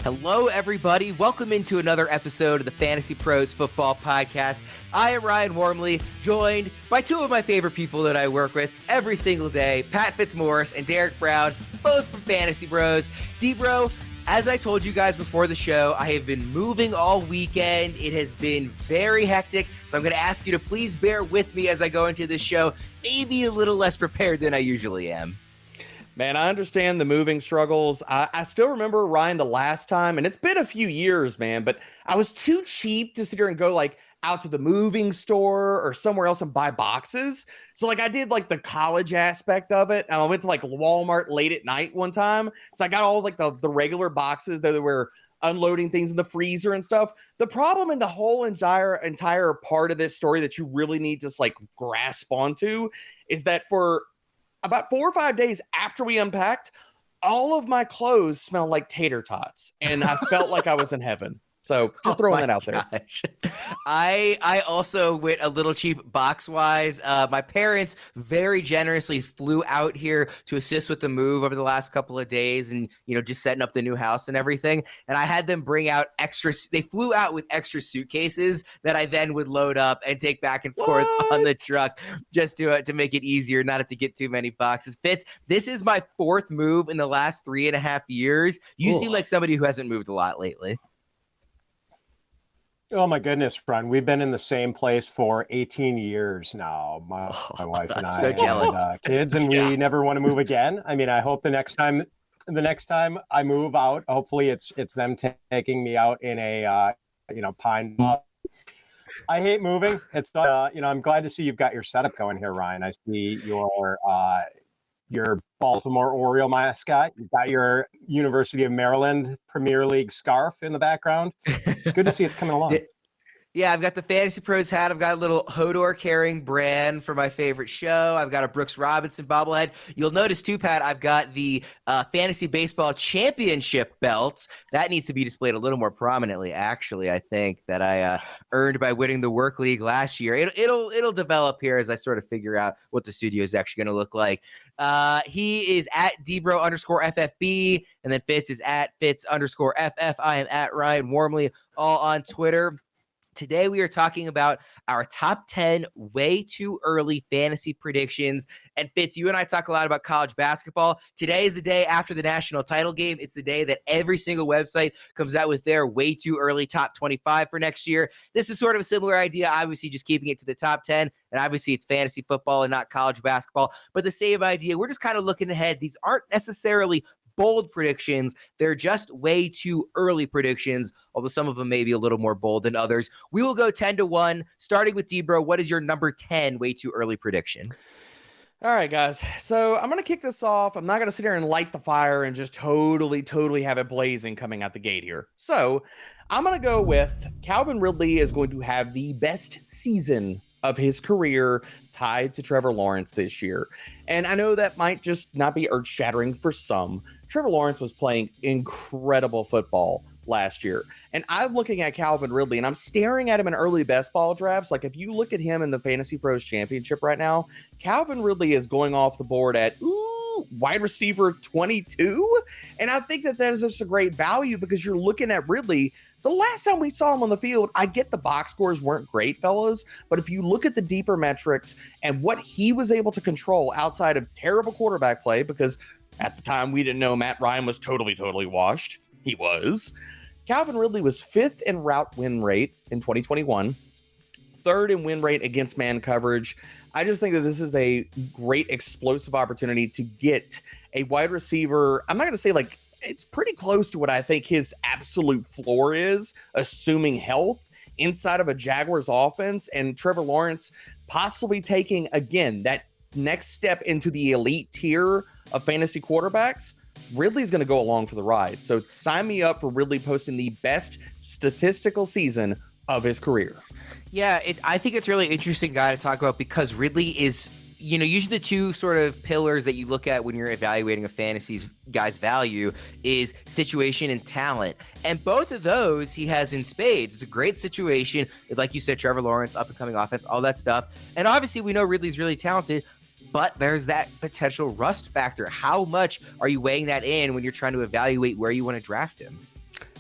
Hello, everybody. Welcome into another episode of the Fantasy Pros Football Podcast. I am Ryan Wormley, joined by two of my favorite people that I work with every single day, Pat Fitzmaurice and Derek Brown, both from Fantasy Bros. DBro, as I told you guys before the show, I have been moving all weekend. It has been very hectic, so I'm going to ask you to please bear with me as I go into this show, maybe a little less prepared than I usually am. Man, I understand the moving struggles. I still remember, Ryan, the last time, and it's been a few years, man, but I was too cheap to sit here and go like out to the moving store or somewhere else and buy boxes. So like I did like the college aspect of it. And I went to like Walmart late at night one time. So I got all like the regular boxes that were unloading things in the freezer and stuff. The problem in the whole entire part of this story that you really need to like grasp onto is that for about 4 or 5 days after we unpacked, all of my clothes smelled like tater tots, and I felt like I was in heaven. So just throwing that out there. I also went a little cheap box-wise. My parents very generously flew out here to assist with the move over the last couple of days and, just setting up the new house and everything. And I had them bring out they flew out with extra suitcases that I then would load up and take back and forth on the truck just to make it easier, not to get too many boxes. Fitz, this is my fourth move in the last 3.5 years. You seem like somebody who hasn't moved a lot lately. Oh my goodness, friend. We've been in the same place for 18 years now, my wife and I. So jealous. And, kids, and we never want to move again. I mean, I hope the next time I move out, hopefully it's them taking me out in a pine. I hate moving. It's I'm glad to see you've got your setup going here, Ryan. I see your Baltimore Oriole mascot. You've got your University of Maryland Premier League scarf in the background. Good to see it's coming along. Yeah, I've got the Fantasy Pros hat. I've got a little Hodor carrying brand for my favorite show. I've got a Brooks Robinson bobblehead. You'll notice too, Pat, I've got the Fantasy Baseball Championship belt. That needs to be displayed a little more prominently, actually, I think, that I earned by winning the Work League last year. It'll develop here as I sort of figure out what the studio is actually going to look like. He is at DBro_FFB, and then Fitz is at Fitz_FF. I am at Ryan Wormley, all on Twitter. Today, we are talking about our top 10 way too early fantasy predictions. And Fitz, you and I talk a lot about college basketball. Today is the day after the national title game. It's the day that every single website comes out with their way too early top 25 for next year. This is sort of a similar idea, obviously just keeping it to the top 10. And obviously it's fantasy football and not college basketball. But the same idea, we're just kind of looking ahead. These aren't necessarily bold predictions. They're just way too early predictions, although some of them may be a little more bold than others. We will go 10-1, starting with DBro. What is your number 10 way too early prediction? All right, guys. So I'm going to kick this off. I'm not going to sit here and light the fire and just totally have it blazing coming out the gate here. So I'm going to go with Calvin Ridley is going to have the best season of his career tied to Trevor Lawrence this year. And I know that might just not be earth-shattering for some. Trevor Lawrence was playing incredible football last year. And I'm looking at Calvin Ridley, and I'm staring at him in early best ball drafts. Like, if you look at him in the Fantasy Pros Championship right now, Calvin Ridley is going off the board at, wide receiver 22. And I think that is just a great value because you're looking at Ridley. The last time we saw him on the field, I get the box scores weren't great, fellas, but if you look at the deeper metrics and what he was able to control outside of terrible quarterback play, because at the time we didn't know Matt Ryan was totally washed. He was. Calvin Ridley was 5th in route win rate in 2021, 3rd in win rate against man coverage. I just think that this is a great explosive opportunity to get a wide receiver. I'm not going to say like it's pretty close to what I think his absolute floor is, assuming health inside of a Jaguars offense, and Trevor Lawrence possibly taking, again, that next step into the elite tier of fantasy quarterbacks. Ridley's going to go along for the ride. So sign me up for Ridley posting the best statistical season of his career. Yeah, I think it's really interesting guy to talk about because Ridley is, usually the two sort of pillars that you look at when you're evaluating a fantasy guy's value is situation and talent. And both of those he has in spades. It's a great situation. Like you said, Trevor Lawrence, up-and-coming offense, all that stuff. And obviously we know Ridley's really talented, but there's that potential rust factor. How much are you weighing that in when you're trying to evaluate where you want to draft him?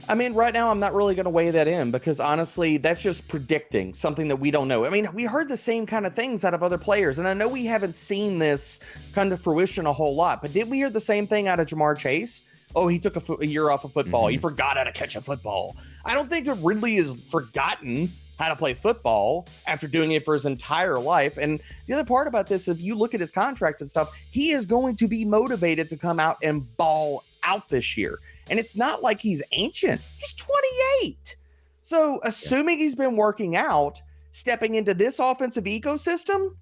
I mean, right now, I'm not really going to weigh that in because honestly, that's just predicting something that we don't know. I mean, we heard the same kind of things out of other players, and I know we haven't seen this come to fruition a whole lot, but did we hear the same thing out of Jamar Chase? Oh, he took a year off of football. He forgot how to catch a football. I don't think that Ridley has forgotten how to play football after doing it for his entire life. And the other part about this, if you look at his contract and stuff, he is going to be motivated to come out and ball out this year. And it's not like he's ancient. He's 28. So assuming he's been working out, stepping into this offensive ecosystem,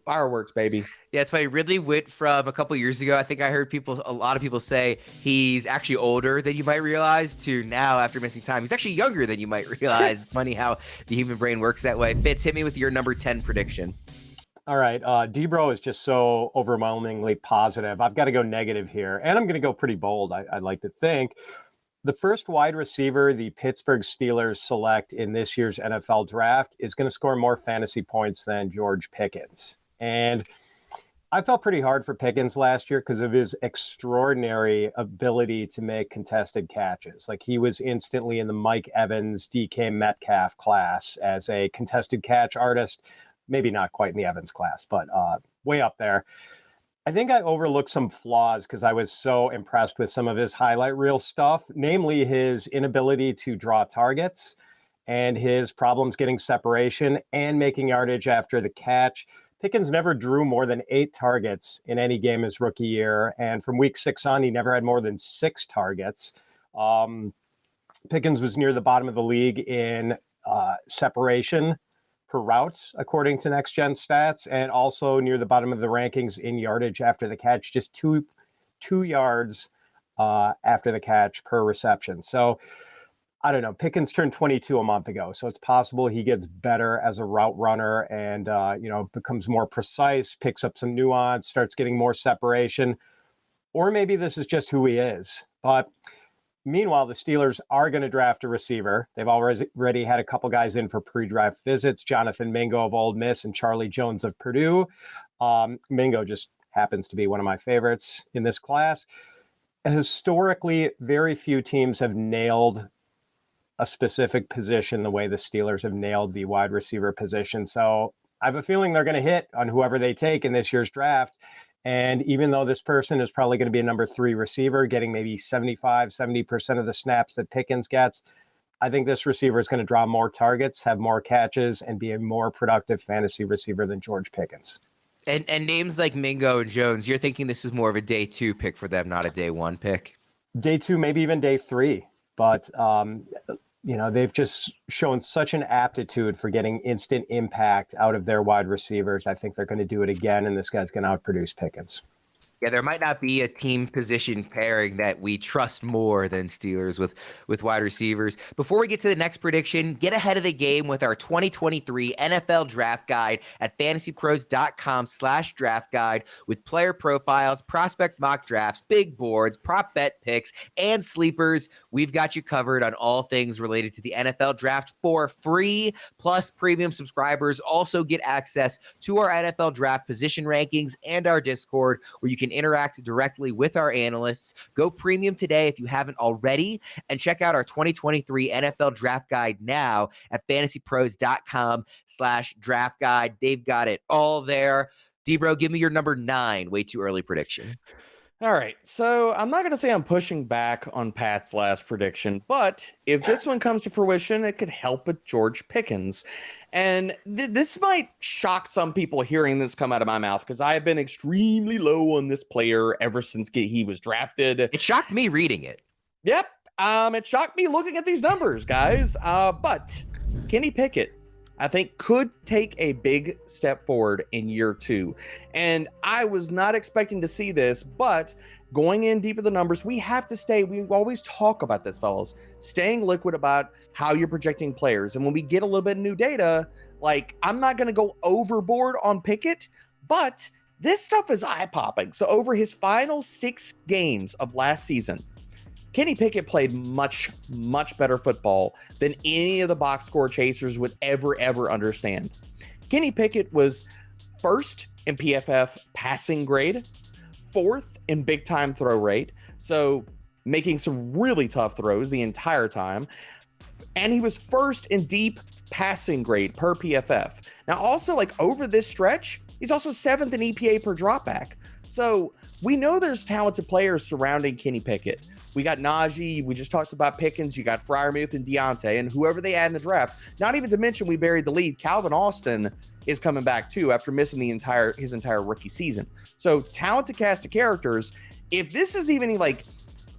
fireworks, baby. Yeah, it's funny. Ridley went from a couple years ago, I think I heard a lot of people say he's actually older than you might realize, to now, after missing time, he's actually younger than you might realize. Funny how the human brain works that way. Fitz, hit me with your number 10 prediction. All right. DBro is just so overwhelmingly positive. I've got to go negative here. And I'm going to go pretty bold, I'd like to think. The first wide receiver the Pittsburgh Steelers select in this year's NFL draft is going to score more fantasy points than George Pickens. And I felt pretty hard for Pickens last year because of his extraordinary ability to make contested catches. Like, he was instantly in the Mike Evans, DK Metcalf class as a contested catch artist. Maybe not quite in the Evans class, but way up there. I think I overlooked some flaws because I was so impressed with some of his highlight reel stuff, namely his inability to draw targets and his problems getting separation and making yardage after the catch. Pickens never drew more than 8 targets in any game his rookie year. And from week 6 on, he never had more than 6 targets. Pickens was near the bottom of the league in separation per route, according to Next Gen Stats, and also near the bottom of the rankings in yardage after the catch, just two yards after the catch per reception. So I don't know. Pickens turned 22 a month ago, so it's possible he gets better as a route runner and becomes more precise, picks up some nuance, starts getting more separation, or maybe this is just who he is. But meanwhile, the Steelers are going to draft a receiver. They've already had a couple guys in for pre-draft visits, Jonathan Mingo of Ole Miss and Charlie Jones of Purdue. Mingo just happens to be one of my favorites in this class. Historically, very few teams have nailed a specific position the way the Steelers have nailed the wide receiver position. So I have a feeling they're going to hit on whoever they take in this year's draft. And even though this person is probably going to be a number 3 receiver, getting maybe 70% of the snaps that Pickens gets, I think this receiver is going to draw more targets, have more catches, and be a more productive fantasy receiver than George Pickens. And names like Mingo and Jones, you're thinking this is more of a day 2 pick for them, not a day 1 pick? Day 2, maybe even day 3. But, they've just shown such an aptitude for getting instant impact out of their wide receivers. I think they're going to do it again, and this guy's going to outproduce Pickens. Yeah, there might not be a team position pairing that we trust more than Steelers with wide receivers. Before we get to the next prediction, get ahead of the game with our 2023 NFL Draft Guide at fantasypros.com/draft guide with player profiles, prospect mock drafts, big boards, prop bet picks, and sleepers. We've got you covered on all things related to the NFL Draft for free. Plus, premium subscribers also get access to our NFL Draft position rankings and our Discord, where you can interact directly with our analysts. Go premium today if you haven't already, and check out our 2023 NFL Draft Guide now at fantasypros.com/draft guide. They've got it all there. DBro, give me your number 9 way too early prediction. All right, so I'm not going to say I'm pushing back on Pat's last prediction, but if this one comes to fruition, it could help with George Pickens. And this might shock some people hearing this come out of my mouth, because I have been extremely low on this player ever since he was drafted. It shocked me reading it. Yep, it shocked me looking at these numbers, guys. But Kenny-Pickett, I think, could take a big step forward in year 2. And I was not expecting to see this, but going in deep in the numbers, we always talk about this, fellas, staying liquid about how you're projecting players. And when we get a little bit of new data, like, I'm not going to go overboard on Pickett, but this stuff is eye-popping. So over his final 6 games of last season, Kenny-Pickett played much, much better football than any of the box score chasers would ever understand. Kenny-Pickett was 1st in PFF passing grade, 4th in big time throw rate. So making some really tough throws the entire time. And he was first in deep passing grade per PFF. Now, also, like, over this stretch, he's also 7th in EPA per dropback. So we know there's talented players surrounding Kenny-Pickett. We got Najee. We just talked about Pickens. You got Freiermuth and Deontay and whoever they add in the draft. Not even to mention we buried the lead. Calvin Austin is coming back too after missing his entire rookie season. So talented cast of characters. If this is even like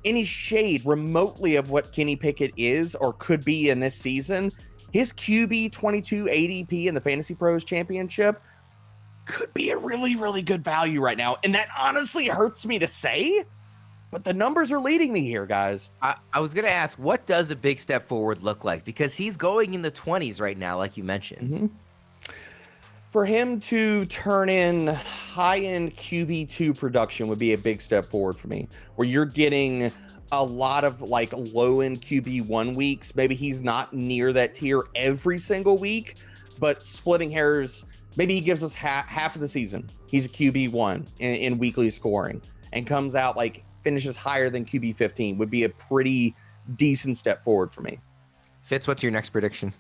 any shade remotely of what Kenny-Pickett is or could be in this season, his QB 22 ADP in the Fantasy Pros Championship could be a really, really good value right now. And that honestly hurts me to say, but the numbers are leading me here, guys. I was going to ask, what does a big step forward look like? Because he's going in the 20s right now, like you mentioned. Mm-hmm. For him to turn in high-end QB2 production would be a big step forward for me, where you're getting a lot of like low-end QB1 weeks. Maybe he's not near that tier every single week, but splitting hairs, maybe he gives us half of the season. He's a QB1 in weekly scoring and comes out like finishes higher than QB15 would be a pretty decent step forward for me. Fitz, what's your next prediction?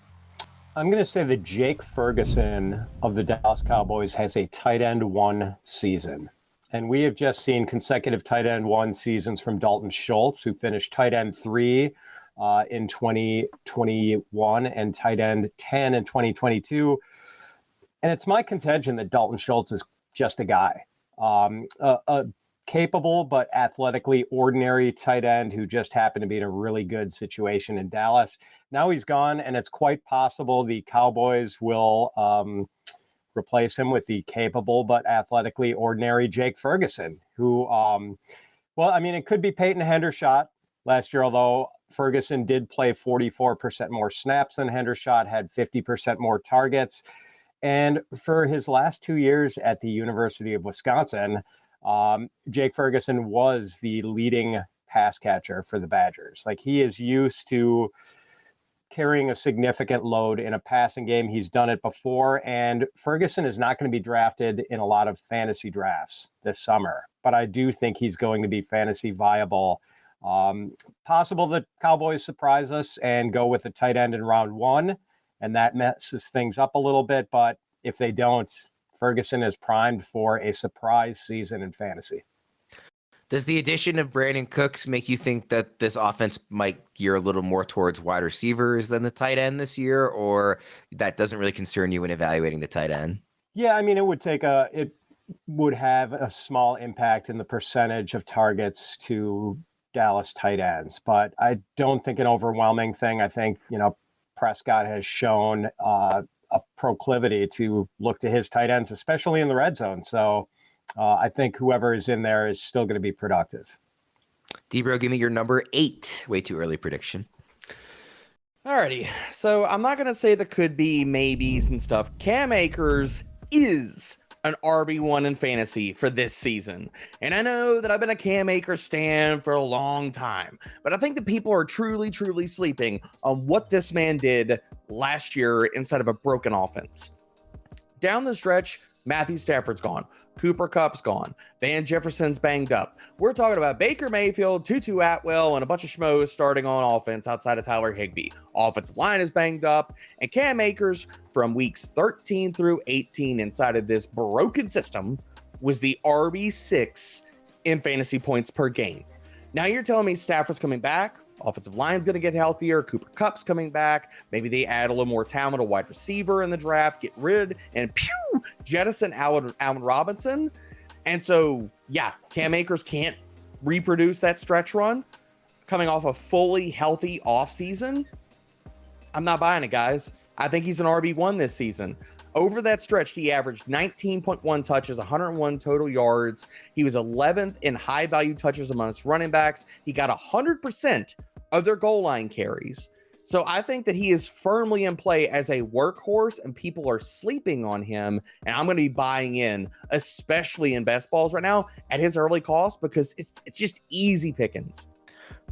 I'm going to say that Jake Ferguson of the Dallas Cowboys has a tight end 1 season. And we have just seen consecutive tight end 1 seasons from Dalton Schultz, who finished tight end 3 in 2021 and tight end 10 in 2022. And it's my contention that Dalton Schultz is just a guy. A capable but athletically ordinary tight end who just happened to be in a really good situation in Dallas. Now he's gone, and it's quite possible the Cowboys will replace him with the capable but athletically ordinary Jake Ferguson, who, it could be Peyton Hendershot last year, although Ferguson did play 44% more snaps than Hendershot, had 50% more targets. And for his last 2 years at the University of Wisconsin, Jake Ferguson was the leading pass catcher for the Badgers. Like, he is used to carrying a significant load in a passing game. He's done it before, and Ferguson is not going to be drafted in a lot of fantasy drafts this summer, but I do think he's going to be fantasy viable. Possible that Cowboys surprise us and go with a tight end in round 1, and that messes things up a little bit, but if they don't, Ferguson is primed for a surprise season in fantasy. Does the addition of Brandon Cooks make you think that this offense might gear a little more towards wide receivers than the tight end this year, or that doesn't really concern you when evaluating the tight end? Yeah, I mean, it would have a small impact in the percentage of targets to Dallas tight ends, but I don't think an overwhelming thing. I think, Prescott has shown a proclivity to look to his tight ends, especially in the red zone. So I think whoever is in there is still going to be productive. DBro, give me your number 8. Way too early prediction. Alrighty. So I'm not going to say the could be maybes and stuff. Cam Akers is an RB1 in fantasy for this season. And I know that I've been a Cam Akers stan for a long time, but I think that people are truly, truly sleeping on what this man did last year inside of a broken offense. Down the stretch, Matthew Stafford's gone. Cooper Kupp's gone. Van Jefferson's banged up. We're talking about Baker Mayfield, Tutu Atwell, and a bunch of schmoes starting on offense outside of Tyler Higbee. Offensive line is banged up, and Cam Akers from weeks 13 through 18 inside of this broken system was the RB6 in fantasy points per game. Now you're telling me Stafford's coming back, offensive line's going to get healthier, Cooper Kupp's coming back, maybe they add a little more talent, a wide receiver in the draft, get rid and jettison Allen Robinson. And so, yeah, Cam Akers can't reproduce that stretch run coming off a fully healthy offseason. I'm not buying it, guys. I think he's an RB1 this season. Over that stretch, he averaged 19.1 touches, 101 total yards. He was 11th in high-value touches amongst running backs. He got 100% of their goal line carries. So I think that he is firmly in play as a workhorse, and people are sleeping on him. And I'm going to be buying in, especially in best balls right now, at his early cost, because it's just easy pickings.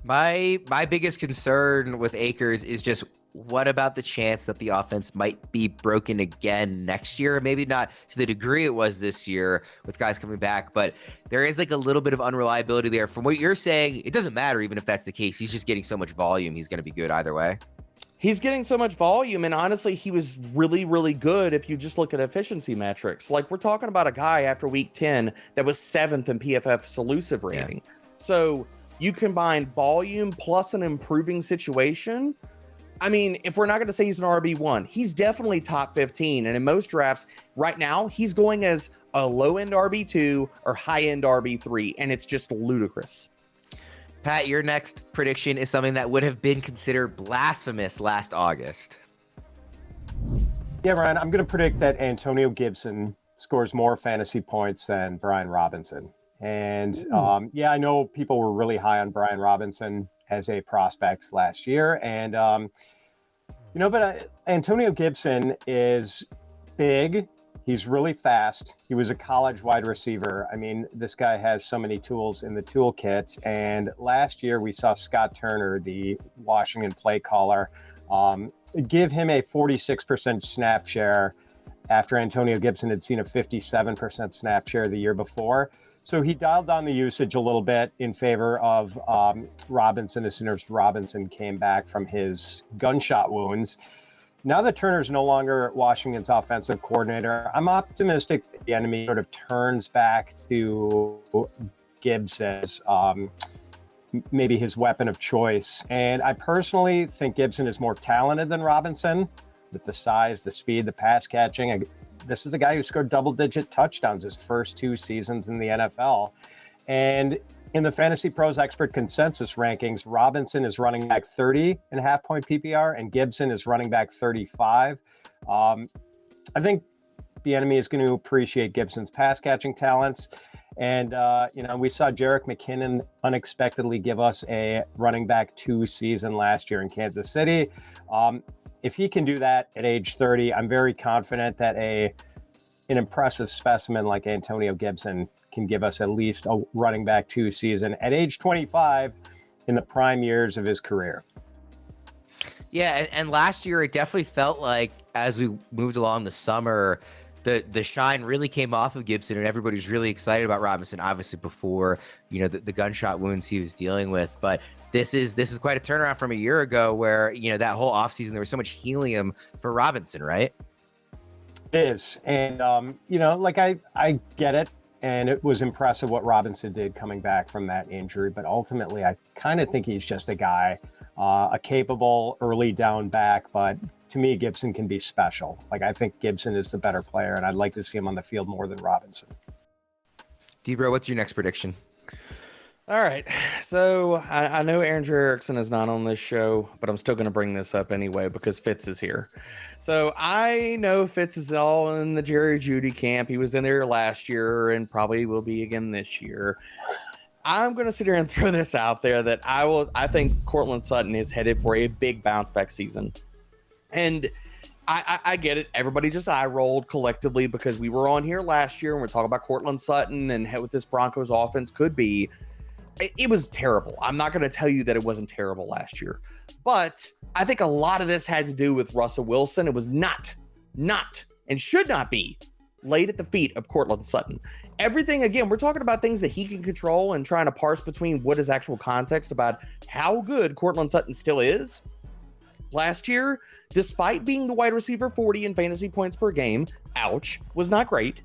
My biggest concern with Akers is just what about the chance that the offense might be broken again next year? Maybe not to the degree it was this year with guys coming back, but there is like a little bit of unreliability there. From what you're saying, it doesn't matter even if that's the case. He's just getting so much volume. He's going to be good either way. He's getting so much volume, and honestly, he was really, really good if you just look at efficiency metrics. Like, we're talking about a guy after week 10 that was 7th in PFF's elusive rating. Yeah. So you combine volume plus an improving situation. I mean, if we're not going to say he's an RB1, he's definitely top 15. And in most drafts right now, he's going as a low-end RB2 or high-end RB3, and it's just ludicrous. Pat, your next prediction is something that would have been considered blasphemous last August. Yeah, Ryan, I'm going to predict that Antonio Gibson scores more fantasy points than Brian Robinson. And I know people were really high on Brian Robinson as a prospect last year. And, Antonio Gibson is big. He's really fast. He was a college wide receiver. I mean, this guy has so many tools in the toolkit. And last year we saw Scott Turner, the Washington play caller, give him a 46% snap share after Antonio Gibson had seen a 57% snap share the year before. So he dialed down the usage a little bit in favor of Robinson as soon as Robinson came back from his gunshot wounds. Now that Turner's no longer Washington's offensive coordinator, I'm optimistic that the enemy sort of turns back to Gibbs as maybe his weapon of choice. And I personally think Gibson is more talented than Robinson with the size, the speed, the pass catching. This is a guy who scored double-digit touchdowns his first 2 seasons in the NFL. And in the Fantasy Pros Expert Consensus rankings, Robinson is running back 30 and a half point PPR, and Gibson is running back 35. I think the enemy is going to appreciate Gibson's pass catching talents. And, we saw Jerick McKinnon unexpectedly give us a running back 2 season last year in Kansas City. If he can do that at age 30, I'm very confident that an impressive specimen like Antonio Gibson can give us at least a running back 2 season at age 25 in the prime years of his career. Yeah, and last year it definitely felt like as we moved along the summer, the shine really came off of Gibson, and everybody's really excited about Robinson, obviously before, the gunshot wounds he was dealing with. But this is quite a turnaround from a year ago where, that whole offseason there was so much helium for Robinson, right? It is. And, I get it. And it was impressive what Robinson did coming back from that injury. But ultimately, I kind of think he's just a guy, a capable early down back. But to me, Gibson can be special. I think Gibson is the better player, and I'd like to see him on the field more than Robinson. DBro, what's your next prediction? All right. So I know Andrew Erickson is not on this show, but I'm still going to bring this up anyway because Fitz is here. So I know Fitz is all in the Jerry Jeudy camp. He was in there last year and probably will be again this year. I'm going to sit here and throw this out there that I think Courtland Sutton is headed for a big bounce back season. And I get it. Everybody just eye rolled collectively because we were on here last year and we're talking about Courtland Sutton and what this Broncos offense could be. It was terrible. I'm not going to tell you that it wasn't terrible last year, but I think a lot of this had to do with Russell Wilson. It was not, and should not be laid at the feet of Courtland Sutton. Everything, again, we're talking about things that he can control and trying to parse between what is actual context about how good Courtland Sutton still is. Last year, despite being the wide receiver 40 in fantasy points per game, was not great.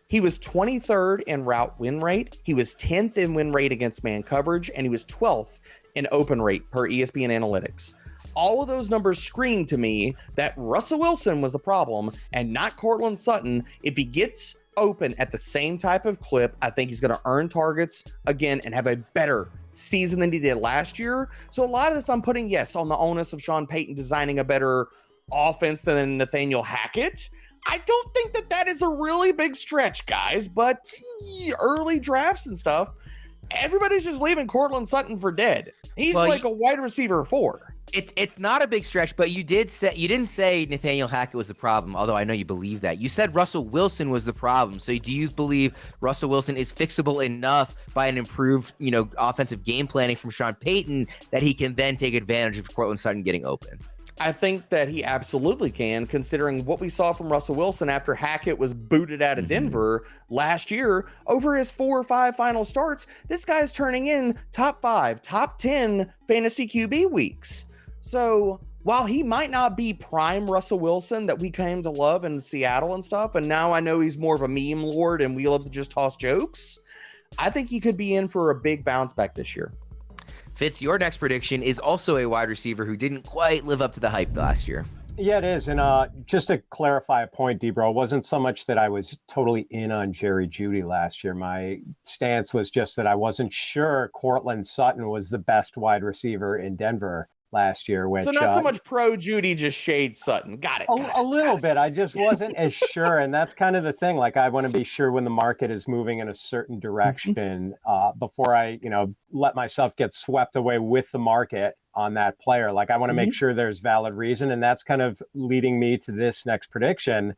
He was 23rd in route win rate. He was 10th in win rate against man coverage, and he was 12th in open rate per ESPN Analytics. All of those numbers scream to me that Russell Wilson was the problem and not Courtland Sutton. If he gets open at the same type of clip, I think he's going to earn targets again and have a better season than he did last year. So a lot of this I'm putting, yes, on the onus of Sean Payton designing a better offense than Nathaniel Hackett. I don't think that is a really big stretch, guys, but early drafts and stuff, everybody's just leaving Courtland Sutton for dead. He's like a wide receiver 4. It's not a big stretch, but you didn't say Nathaniel Hackett was the problem, although I know you believe that. You said Russell Wilson was the problem. So do you believe Russell Wilson is fixable enough by an improved, offensive game planning from Sean Payton that he can then take advantage of Courtland Sutton getting open? I think that he absolutely can, considering what we saw from Russell Wilson after Hackett was booted out of Denver last year. Over his 4 or 5 final starts, this guy's turning in top 5, top 10 fantasy QB weeks. So while he might not be prime Russell Wilson that we came to love in Seattle and stuff, and now I know he's more of a meme lord and we love to just toss jokes, I think he could be in for a big bounce back this year. Fitz, your next prediction is also a wide receiver who didn't quite live up to the hype last year. Yeah, it is. And just to clarify a point, DBro, it wasn't so much that I was totally in on Jerry Jeudy last year. My stance was just that I wasn't sure Courtland Sutton was the best wide receiver in Denver last year. Which, so not so much pro Jeudy, just shade Sutton. Got it. A little bit. I just wasn't as sure. And that's kind of the thing. Like, I want to be sure when the market is moving in a certain direction before I, let myself get swept away with the market on that player. Like, I want to make sure there's valid reason. And that's kind of leading me to this next prediction.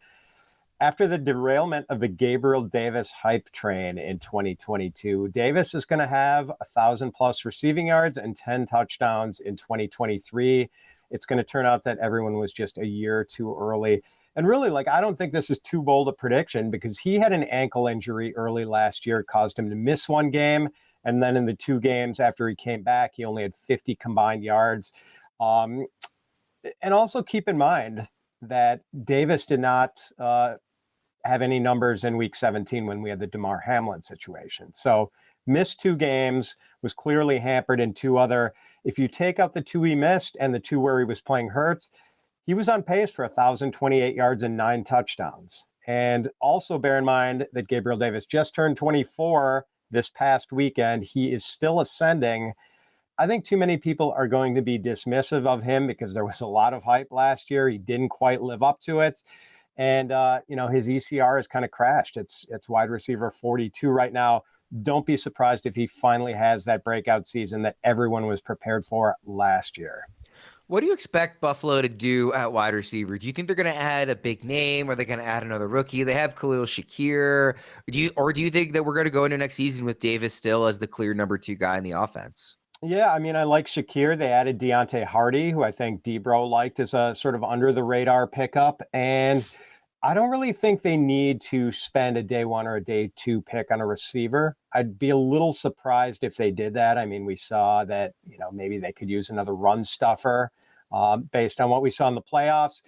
After the derailment of the Gabriel Davis hype train in 2022, Davis is going to have 1,000+ receiving yards and 10 touchdowns in 2023. It's going to turn out that everyone was just a year too early. And really, I don't think this is too bold a prediction because he had an ankle injury early last year. It caused him to miss one game. And then in the 2 games after he came back, he only had 50 combined yards. And also keep in mind that Davis did not have any numbers in week 17 when we had the Damar Hamlin situation. So missed 2 games, was clearly hampered in 2 other. If you take out the 2 he missed and the 2 where he was playing Hurts, he was on pace for 1,028 yards and 9 touchdowns. And also bear in mind that Gabriel Davis just turned 24 this past weekend. He is still ascending. I think too many people are going to be dismissive of him because there was a lot of hype last year. He didn't quite live up to it. And, his ECR has kind of crashed. It's wide receiver 42 right now. Don't be surprised if he finally has that breakout season that everyone was prepared for last year. What do you expect Buffalo to do at wide receiver? Do you think they're going to add a big name? Are they going to add another rookie? They have Khalil Shakir. Do you think that we're going to go into next season with Davis still as the clear number 2 guy in the offense? Yeah, I mean, I like Shakir. They added Deontay Hardy, who I think DBro liked as a sort of under-the-radar pickup. And I don't really think they need to spend a day 1 or a day 2 pick on a receiver. I'd be a little surprised if they did that. I mean, we saw that, maybe they could use another run stuffer based on what we saw in the playoffs.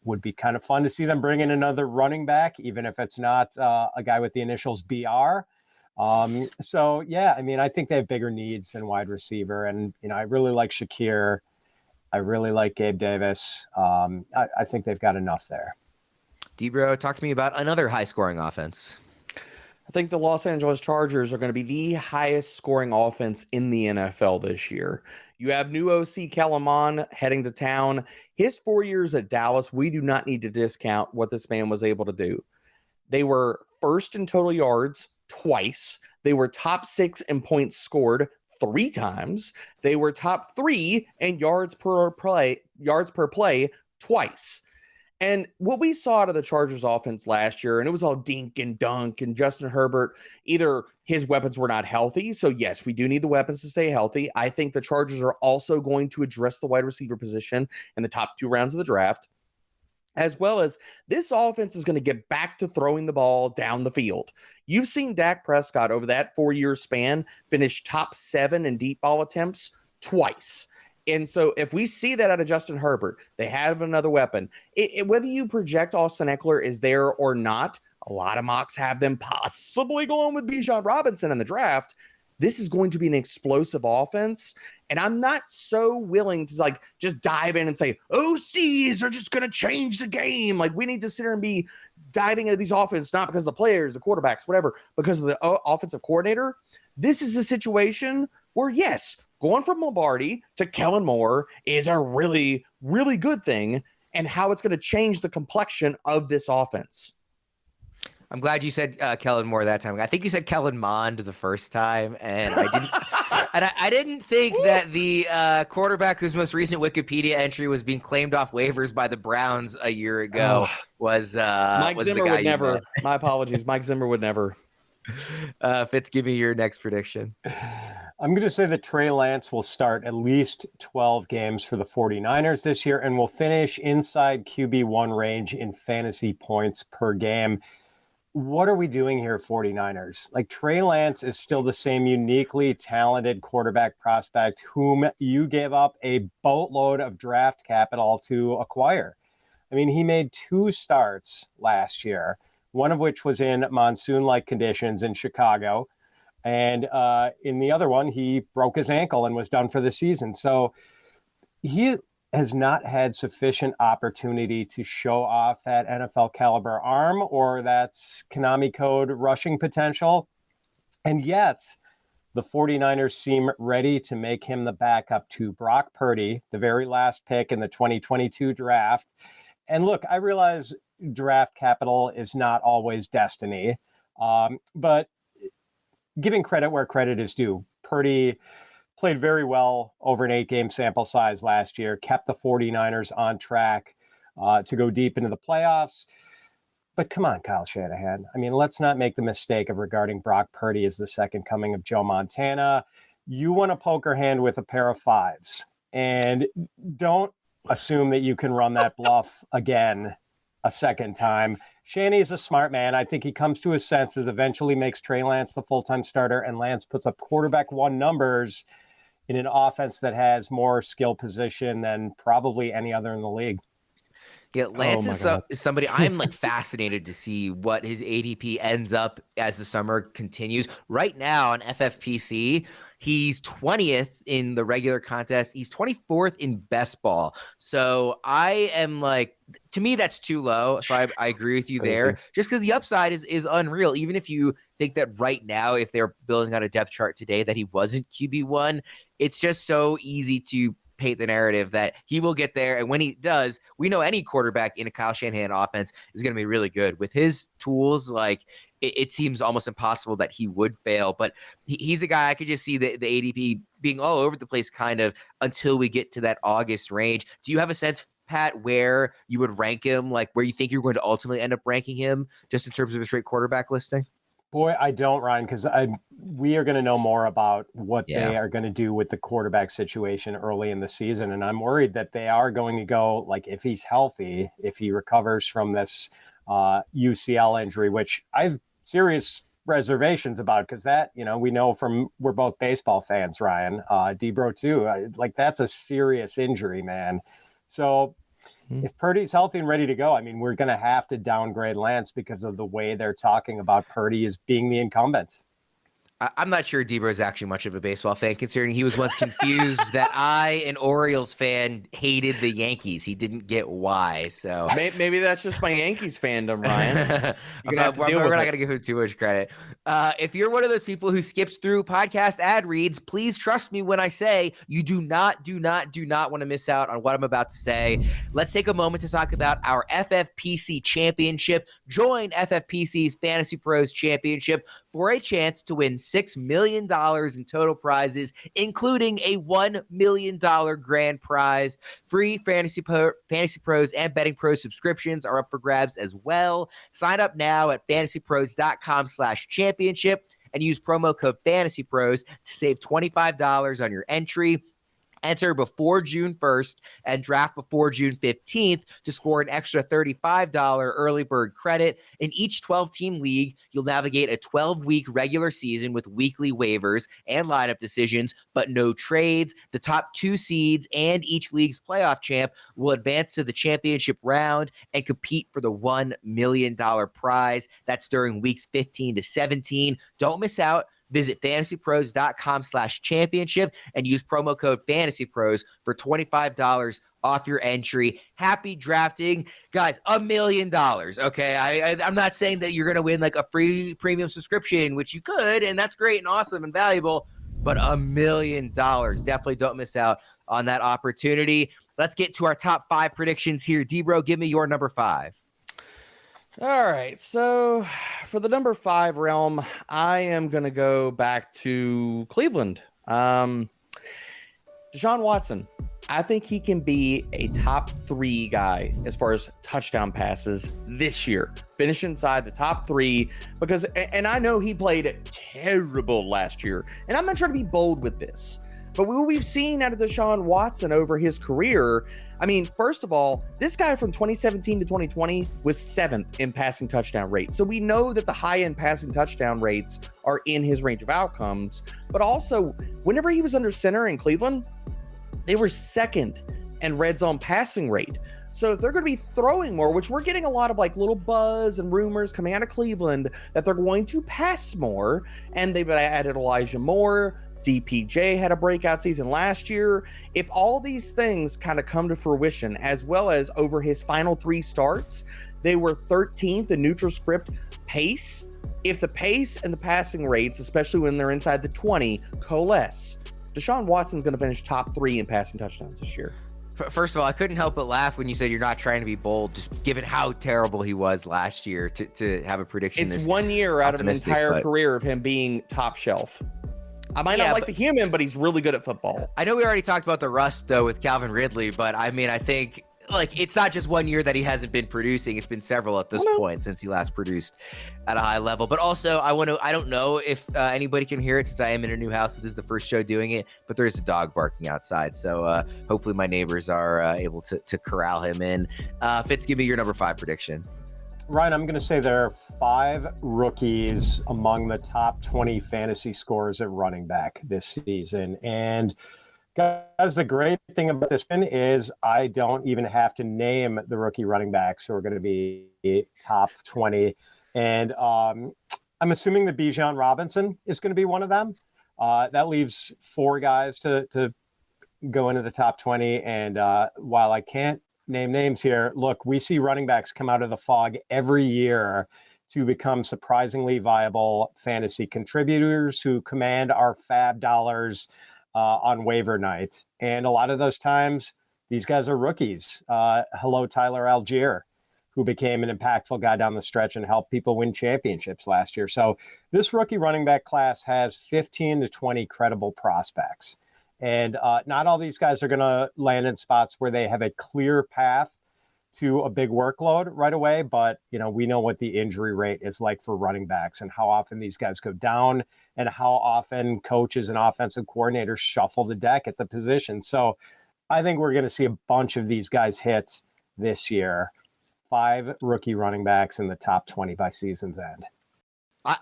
Would be kind of fun to see them bring in another running back, even if it's not a guy with the initials BR. So, yeah, I mean, I think they have bigger needs than wide receiver. And, I really like Shakir. I really like Gabe Davis. I think they've got enough there. DBro, talk to me about another high-scoring offense. I think the Los Angeles Chargers are going to be the highest scoring offense in the NFL this year. You have new OC Kellen Mond heading to town. His 4 years at Dallas, we do not need to discount what this man was able to do. They were first in total yards twice. They were top 6 in points scored 3 times. They were top 3 in yards per play twice. And what we saw out of the Chargers offense last year, and it was all dink and dunk, and Justin Herbert, either his weapons were not healthy. So yes, we do need the weapons to stay healthy. I think the Chargers are also going to address the wide receiver position in the top 2 rounds of the draft, as well as this offense is going to get back to throwing the ball down the field. You've seen Dak Prescott over that 4-year span finish top 7 in deep ball attempts twice. And so if we see that out of Justin Herbert, they have another weapon. Whether you project Austin Eckler is there or not, a lot of mocks have them possibly going with Bijan Robinson in the draft. This is going to be an explosive offense. And I'm not so willing to just dive in and say, OCs are just going to change the game. We need to sit here and be diving into these offenses, not because of the players, the quarterbacks, whatever, because of the offensive coordinator. This is a situation where, yes, going from Lombardi to Kellen Moore is a really, really good thing, and how it's going to change the complexion of this offense. I'm glad you said Kellen Moore that time. I think you said Kellen Mond the first time, and I didn't. And I didn't think that the quarterback whose most recent Wikipedia entry was being claimed off waivers by the Browns a year ago was Mike was Zimmer the guy would never. My apologies. Mike Zimmer would never. Fitz, give me your next prediction. I'm going to say that Trey Lance will start at least 12 games for the 49ers this year and will finish inside QB1 range in fantasy points per game. What are we doing here, 49ers? Like, Trey Lance is still the same uniquely talented quarterback prospect whom you gave up a boatload of draft capital to acquire. I mean, he made 2 starts last year, one of which was in monsoon-like conditions in Chicago. And in the other one, he broke his ankle and was done for the season. So he has not had sufficient opportunity to show off that NFL caliber arm or that Konami code rushing potential. And yet the 49ers seem ready to make him the backup to Brock Purdy, the very last pick in the 2022 draft. And look, I realize draft capital is not always destiny, but giving credit where credit is due, Purdy played very well over an 8-game sample size last year, kept the 49ers on track to go deep into the playoffs. But come on, Kyle Shanahan. I mean, let's not make the mistake of regarding Brock Purdy as the second coming of Joe Montana. You want to poker hand with a pair of 5s. And don't assume that you can run that bluff again a second time. Shanny is a smart man. I think he comes to his senses, eventually makes Trey Lance the full-time starter, and Lance puts up quarterback 1 numbers in an offense that has more skill position than probably any other in the league. Yeah, Lance is somebody I'm like fascinated to see what his ADP ends up as the summer continues. Right now on FFPC, he's 20th in the regular contest. He's 24th in best ball. So I am like, to me, that's too low. So I agree with you there. Just because the upside is unreal. Even if you think that right now, if they're building out a depth chart today, that he wasn't QB1, it's just so easy to paint the narrative that he will get there. And when he does, we know any quarterback in a Kyle Shanahan offense is going to be really good. With his tools, like it seems almost impossible that he would fail. But he's a guy I could just see the ADP being all over the place kind of until we get to that August range. Do you have a sense, Pat, where you would rank him, like where you think you're going to ultimately end up ranking him just in terms of a straight quarterback listing? Boy, I don't, Ryan, because we are going to know more about what they are going to do with the quarterback situation early in the season. And I'm worried that they are going to go, like, if he's healthy, if he recovers from this UCL injury, which I've serious reservations about, because that, we know from, we're both baseball fans, Ryan, DBro too. Like, that's a serious injury, man. So if Purdy's healthy and ready to go, I mean, we're going to have to downgrade Lance because of the way they're talking about Purdy as being the incumbent. I'm not sure DBro is actually much of a baseball fan, considering he was once confused that I, an Orioles fan, hated the Yankees. He didn't get why. So maybe that's just my Yankees fandom, Ryan. We're not going to give him too much credit. If you're one of those people who skips through podcast ad reads, please trust me when I say you do not want to miss out on what I'm about to say. Let's take a moment to talk about our FFPC championship. Join FFPC's Fantasy Pros Championship for a chance to win $6 million in total prizes, including a $1 million grand prize. Free Fantasy Pros and Betting Pros subscriptions are up for grabs as well. Sign up now at fantasypros.com/championship and use promo code FANTASYPROS to save $25 on your entry. Enter before June 1st and draft before June 15th to score an extra $35 early bird credit. In each 12-team league, you'll navigate a 12-week regular season with weekly waivers and lineup decisions, but no trades. The top 2 seeds and each league's playoff champ will advance to the championship round and compete for the $1 million prize. That's during weeks 15 to 17. Don't miss out. Visit fantasypros.com/championship and use promo code FANTASYPROS for $25 off your entry. Happy drafting. Guys, $1 million, okay? I'm not saying that you're going to win like a free premium subscription, which you could, and that's great and awesome and valuable, but $1 million. Definitely don't miss out on that opportunity. Let's get to our top 5 predictions here. DBro, give me your number 5. All right. So for the number 5 realm, I am going to go back to Cleveland. Deshaun Watson. I think he can be a top 3 guy as far as touchdown passes this year. Finish inside the top 3 because, and I know he played terrible last year, and I'm not trying to be bold with this. But what we've seen out of Deshaun Watson over his career, I mean, first of all, this guy from 2017 to 2020 was 7th in passing touchdown rate. So we know that the high-end passing touchdown rates are in his range of outcomes. But also, whenever he was under center in Cleveland, they were 2nd in red zone passing rate. So if they're going to be throwing more, which we're getting a lot of like little buzz and rumors coming out of Cleveland that they're going to pass more, and they've added Elijah Moore. DPJ had a breakout season last year. If all these things kind of come to fruition, as well as over his final 3 starts, they were 13th in neutral script pace. If the pace and the passing rates, especially when they're inside the 20, coalesce, Deshaun Watson's going to finish top 3 in passing touchdowns this year. First of all, I couldn't help but laugh when you said you're not trying to be bold, just given how terrible he was last year to have a prediction. It's 1 year out of an entire career of him being top shelf. I might not like the human, but he's really good at football. I know we already talked about the rust, though, with Calvin Ridley, but I mean, I think like it's not just 1 year that he hasn't been producing. It's been several at this point since he last produced at a high level. But also, I don't know if anybody can hear it since I am in a new house. So this is the first show doing it, but there is a dog barking outside. So hopefully my neighbors are able to corral him in. Fitz, give me your number 5 prediction. Ryan, I'm going to say there are 5 rookies among the top 20 fantasy scorers at running back this season. And guys, the great thing about this one is I don't even have to name the rookie running backs who are going to be top 20. And I'm assuming that Bijan Robinson is going to be one of them. That leaves 4 guys to go into the top 20. And while I can't name names here, look, we see running backs come out of the fog every year to become surprisingly viable fantasy contributors who command our fab dollars on waiver night. And a lot of those times, these guys are rookies. Hello, Tyler Algier, who became an impactful guy down the stretch and helped people win championships last year. So this rookie running back class has 15 to 20 credible prospects. And not all these guys are going to land in spots where they have a clear path to a big workload right away. But, you know, we know what the injury rate is like for running backs and how often these guys go down and how often coaches and offensive coordinators shuffle the deck at the position. So I think we're going to see a bunch of these guys hit this year. 5 rookie running backs in the top 20 by season's end.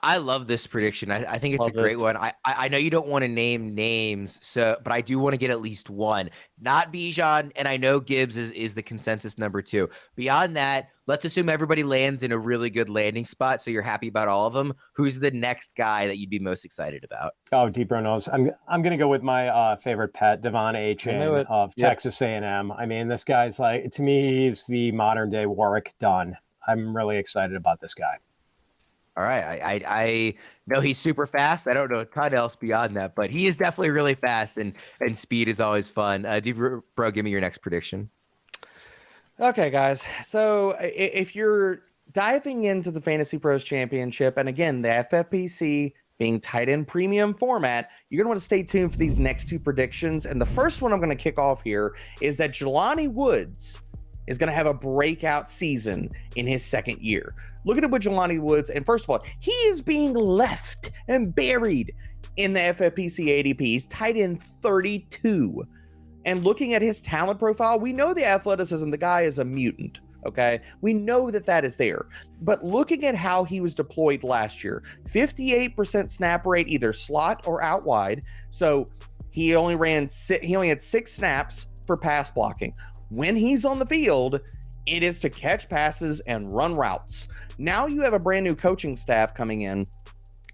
I love this prediction. I think it's a great one. I know you don't want to name names, but I do want to get at least one. Not Bijan, and I know Gibbs is the consensus number 2. Beyond that, let's assume everybody lands in a really good landing spot, so you're happy about all of them. Who's the next guy that you'd be most excited about? Oh, DBro knows. I'm going to go with my favorite pet, Devon Achane of Texas A&M. I mean, this guy's like, to me, he's the modern day Warwick Dunn. I'm really excited about this guy. All right. I know he's super fast. I don't know a ton else beyond that, but he is definitely really fast, and speed is always fun. DBro, give me your next prediction. Okay, guys. So if you're diving into the Fantasy Pros Championship, and again, the FFPC being tight end premium format, you're going to want to stay tuned for these next 2 predictions. And the first one I'm going to kick off here is that Jelani Woods is going to have a breakout season in his 2nd year. Looking at what Jelani Woods, and first of all, he is being left and buried in the FFPC ADP. He's tight end 32. And looking at his talent profile, we know the athleticism, the guy is a mutant, okay? We know that is there. But looking at how he was deployed last year, 58% snap rate, either slot or out wide. So he only had 6 snaps for pass blocking. When he's on the field, it is to catch passes and run routes. Now you have a brand new coaching staff coming in.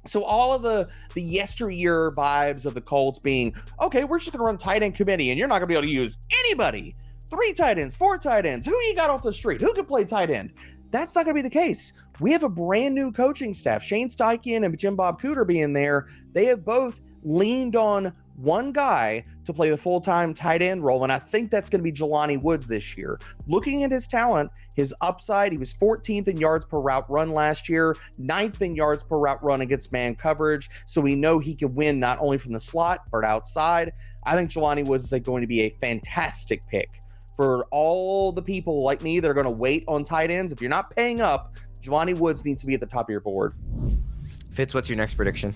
So all of the yesteryear vibes of the Colts being, okay, we're just going to run tight end committee and you're not going to be able to use anybody. 3 tight ends, 4 tight ends. Who you got off the street? Who can play tight end? That's not going to be the case. We have a brand new coaching staff. Shane Steichen and Jim Bob Cooter being there. They have both leaned on one guy to play the full-time tight end role, and I think that's going to be Jelani Woods this year. Looking at his talent, his upside, he was 14th in yards per route run last year, 9th in yards per route run against man coverage, so we know he can win not only from the slot, but outside. I think Jelani Woods is going to be a fantastic pick for all the people like me that are going to wait on tight ends. If you're not paying up, Jelani Woods needs to be at the top of your board. Fitz, what's your next prediction?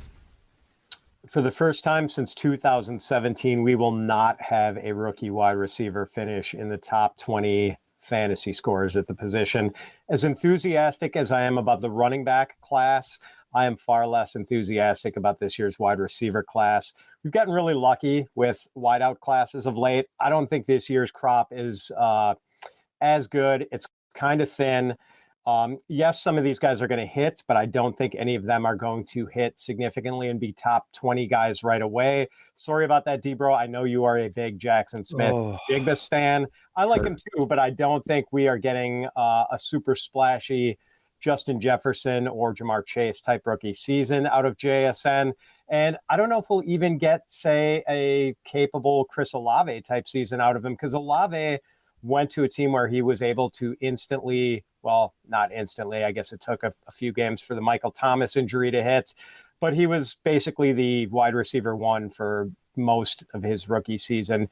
For the first time since 2017, we will not have a rookie wide receiver finish in the top 20 fantasy scores at the position. As enthusiastic as I am about the running back class, I am far less enthusiastic about this year's wide receiver class. We've gotten really lucky with wideout classes of late. I don't think this year's crop is as good. It's kind of thin. Yes, some of these guys are going to hit, but I don't think any of them are going to hit significantly and be top 20 guys right away. Sorry about that, DBro. I know you are a big Jackson Smith Jigba stan. I like him too, but I don't think we are getting a super splashy Justin Jefferson or Jamar Chase type rookie season out of JSN. And I don't know if we'll even get, say, a capable Chris Olave type season out of him, because Olave went to a team where he was able to instantly, well, not instantly, I guess it took a few games for the Michael Thomas injury to hit, but he was basically the wide receiver one for most of his rookie season.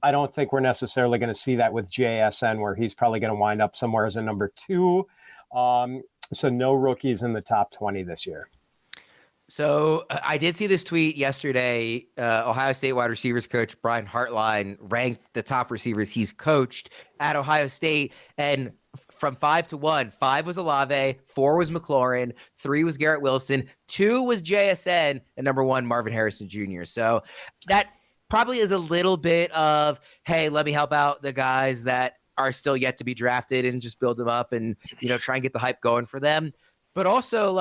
I don't think we're necessarily going to see that with JSN, where he's probably going to wind up somewhere as a number 2. So no rookies in the top 20 this year. So I did see this tweet yesterday. Ohio State wide receivers coach Brian Hartline ranked the top receivers he's coached at Ohio State, and from 5 to 1, 5 was Olave, 4 was McLaurin, 3 was Garrett Wilson, 2 was JSN, and number 1 Marvin Harrison Jr. So that probably is a little bit of, hey, let me help out the guys that are still yet to be drafted and just build them up and, try and get the hype going for them. But also,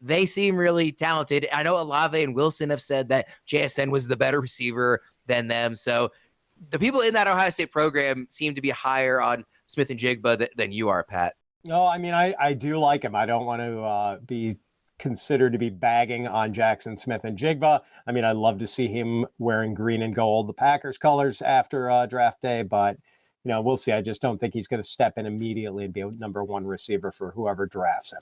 they seem really talented. I know Olave and Wilson have said that JSN was the better receiver than them. So the people in that Ohio State program seem to be higher on Smith and Jigba than you are, Pat. No, I mean, I do like him. I don't want to be considered to be bagging on Jackson Smith and Jigba. I mean, I'd love to see him wearing green and gold, the Packers colors after draft day, but we'll see. I just don't think he's going to step in immediately and be a number 1 receiver for whoever drafts him.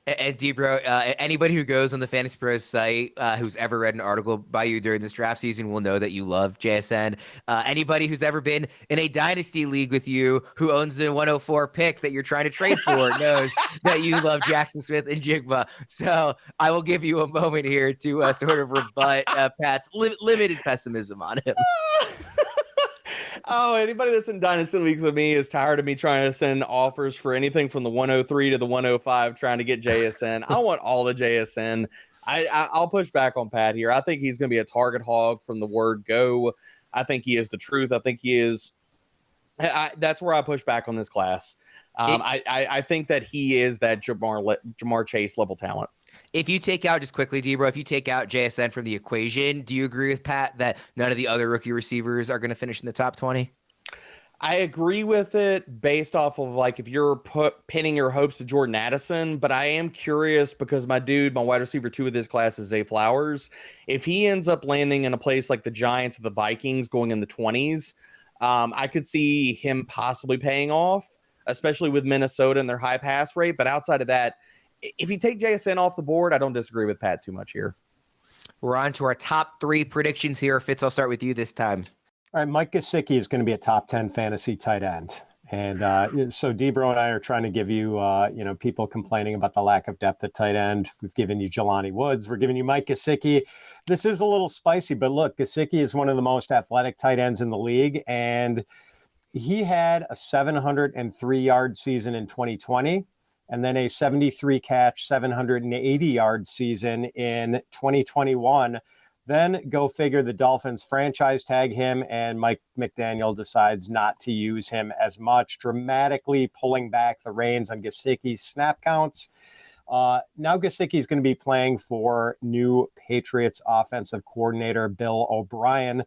And DBro, anybody who goes on the Fantasy Pros site who's ever read an article by you during this draft season will know that you love JSN. Anybody who's ever been in a dynasty league with you who owns the 104 pick that you're trying to trade for knows that you love Jackson Smith and Jigba. So I will give you a moment here to sort of rebut Pat's limited pessimism on him. Oh, anybody that's in Dynasty Leagues with me is tired of me trying to send offers for anything from the 103 to the 105 trying to get JSN. I want all the JSN. I'll push back on Pat here. I think he's going to be a target hog from the word go. I think he is the truth. I think he is. That's where I push back on this class. I think that he is that Jamar Chase level talent. If you take out, just quickly, DBro, if you take out JSN from the equation, do you agree with Pat that none of the other rookie receivers are going to finish in the top 20? I agree with it based off of if you're pinning your hopes to Jordan Addison, but I am curious because my wide receiver 2 of this class is Zay Flowers. If he ends up landing in a place like the Giants or the Vikings going in the 20s, I could see him possibly paying off, especially with Minnesota and their high pass rate. But outside of that, if you take JSN off the board, I don't disagree with Pat too much here. We're on to our top 3 predictions here. Fitz, I'll start with you this time. All right, Mike Gesicki is going to be a top 10 fantasy tight end. And so DBro and I are trying to give you, people complaining about the lack of depth at tight end. We've given you Jelani Woods. We're giving you Mike Gesicki. This is a little spicy, but look, Gesicki is one of the most athletic tight ends in the league. And he had a 703-yard season in 2020. And then a 73 catch, 780 yard season in 2021. Then go figure, the Dolphins franchise tag him and Mike McDaniel decides not to use him as much, dramatically pulling back the reins on Gesicki's snap counts. Now Gesicki is going to be playing for new Patriots offensive coordinator Bill O'Brien,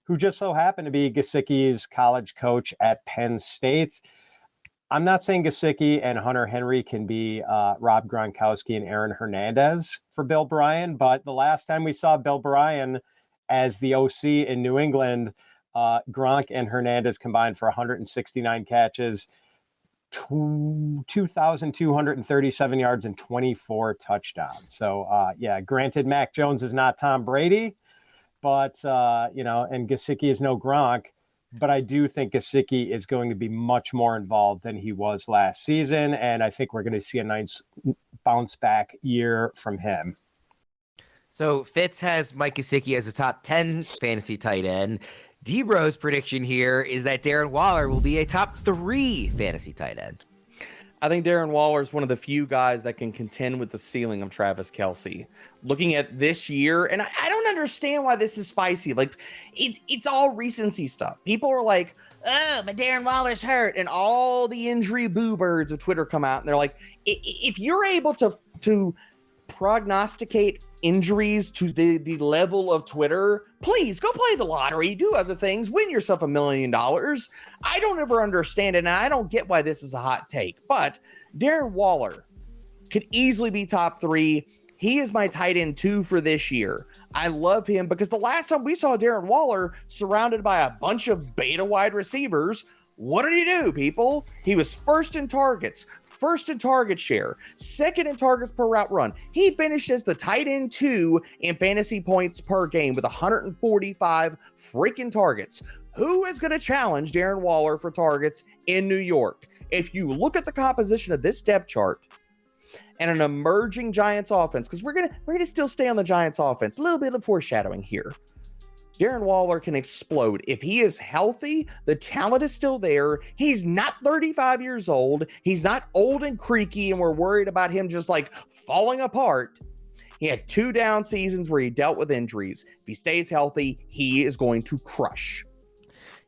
who just so happened to be Gesicki's college coach at Penn State. I'm not saying Gesicki and Hunter Henry can be Rob Gronkowski and Aaron Hernandez for Bill Bryan, but the last time we saw Bill Bryan as the OC in New England, Gronk and Hernandez combined for 169 catches, 2,237 yards and 24 touchdowns. So, granted, Mac Jones is not Tom Brady, but, and Gesicki is no Gronk. But I do think Gesicki is going to be much more involved than he was last season. And I think we're going to see a nice bounce back year from him. So Fitz has Mike Gesicki as a top 10 fantasy tight end. DBro's prediction here is that Darren Waller will be a top 3 fantasy tight end. I think Darren Waller is one of the few guys that can contend with the ceiling of Travis Kelce. Looking at this year, and I don't understand why this is spicy. Like, it's all recency stuff. People are like, oh, but Darren Waller's hurt, and all the injury boo birds of Twitter come out, and they're like, if you're able to prognosticate injuries to the level of Twitter, please go play the lottery, do other things, win yourself $1 million. I don't ever understand it, and I don't get why this is a hot take, but Darren Waller could easily be top 3. He is my tight end 2 for this year. I love him because the last time we saw Darren Waller surrounded by a bunch of beta wide receivers, what did he do, people? He was first in targets, first in target share, second in targets per route run. He finished as the tight end 2 in fantasy points per game with 145 freaking targets. Who is going to challenge Darren Waller for targets in New York? If you look at the composition of this depth chart and an emerging Giants offense, because we're gonna still stay on the Giants offense, a little bit of foreshadowing here. Darren Waller can explode. If he is healthy, the talent is still there. He's not 35 years old. He's not old and creaky, and we're worried about him just like falling apart. He had 2 down seasons where he dealt with injuries. If he stays healthy, he is going to crush.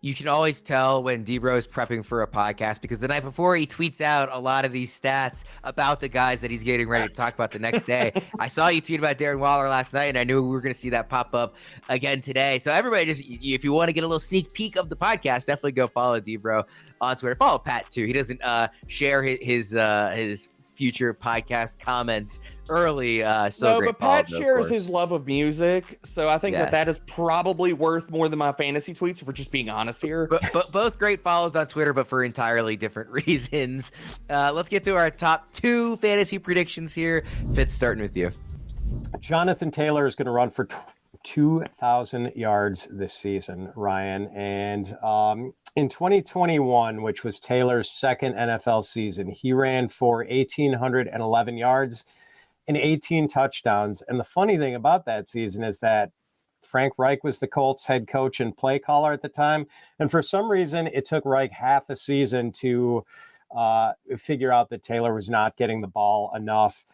You can always tell when DBro is prepping for a podcast because the night before he tweets out a lot of these stats about the guys that he's getting ready to talk about the next day. I saw you tweet about Darren Waller last night, and I knew we were going to see that pop up again today. So everybody, just if you want to get a little sneak peek of the podcast, definitely go follow DBro on Twitter. Follow Pat too. He doesn't share his future podcast comments early. But Pat shares his love of music, so I think that is probably worth more than my fantasy tweets, if we're just being honest here. But both great follows on Twitter, but for entirely different reasons. Let's get to our top 2 fantasy predictions here. Fitz, starting with you. Jonathan Taylor is going to run for 2,000 yards this season, Ryan. And in 2021, which was Taylor's second NFL season, he ran for 1,811 yards and 18 touchdowns. And the funny thing about that season is that Frank Reich was the Colts head coach and play caller at the time. And for some reason, it took Reich half a season to figure out that Taylor was not getting the ball enough.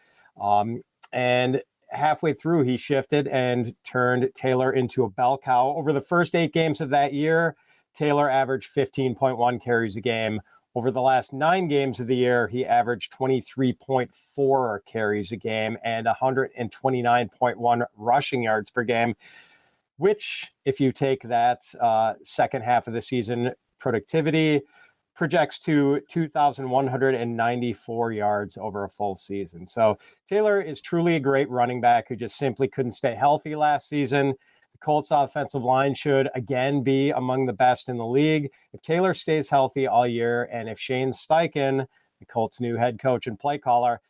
And halfway through, he shifted and turned Taylor into a bell cow. Over the first 8 games of that year, Taylor averaged 15.1 carries a game. Over the last 9 games of the year, he averaged 23.4 carries a game and 129.1 rushing yards per game, which, if you take that second half of the season productivity, projects to 2,194 yards over a full season. So Taylor is truly a great running back who just simply couldn't stay healthy last season. The Colts offensive line should again be among the best in the league. If Taylor stays healthy all year, and if Shane Steichen, the Colts' new head coach and play caller,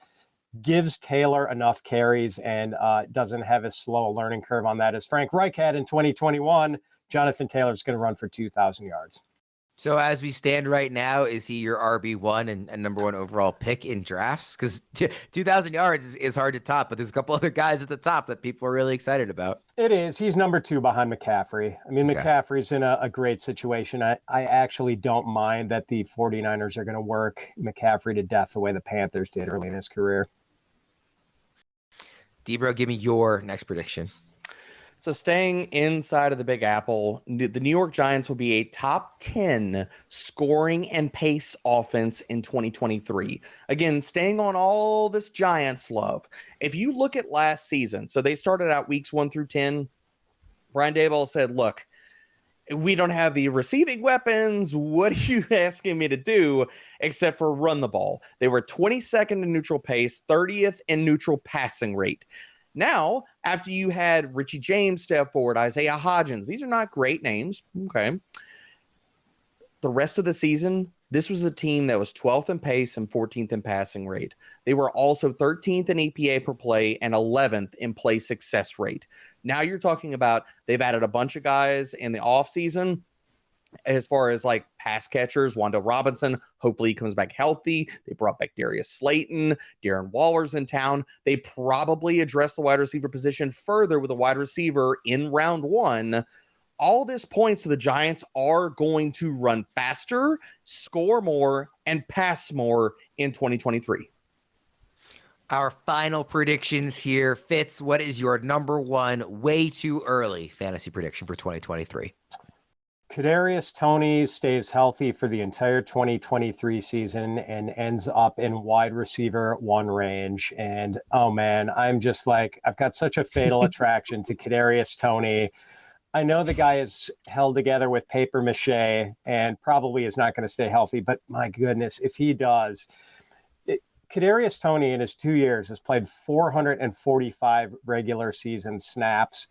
gives Taylor enough carries and doesn't have as slow a learning curve on that as Frank Reich had in 2021, Jonathan Taylor is going to run for 2,000 yards. So as we stand right now, is he your RB1 and number 1 overall pick in drafts? Because 2,000 yards is hard to top, but there's a couple other guys at the top that people are really excited about. It is. He's number 2 behind McCaffrey. I mean, okay. McCaffrey's in a great situation. I actually don't mind that the 49ers are going to work McCaffrey to death the way the Panthers did early in his career. DBro, give me your next prediction. So staying inside of the Big Apple, the New York Giants will be a top 10 scoring and pace offense in 2023. Again, staying on all this Giants love. If you look at last season, so they started out weeks 1 through 10. Brian Daboll said, look, we don't have the receiving weapons. What are you asking me to do except for run the ball? They were 22nd in neutral pace, 30th in neutral passing rate. Now, after you had Richie James step forward, Isaiah Hodgins, these are not great names. Okay. The rest of the season, this was a team that was 12th in pace and 14th in passing rate. They were also 13th in EPA per play and 11th in play success rate. Now you're talking about they've added a bunch of guys in the offseason as far as like pass catchers. Wando Robinson, hopefully he comes back healthy. They brought back Darius Slayton. Darren Waller's in town. They probably address the wide receiver position further with a wide receiver in round 1. All this points to the Giants are going to run faster, score more, and pass more in 2023. Our final predictions here. Fitz, what is your number one way too early fantasy prediction for 2023? Kadarius Toney stays healthy for the entire 2023 season and ends up in wide receiver 1 range. And, oh, man, I'm just like, I've got such a fatal attraction to Kadarius Toney. I know the guy is held together with paper mache and probably is not going to stay healthy, but my goodness, if he does, Kadarius Toney in his 2 years has played 445 regular season snaps,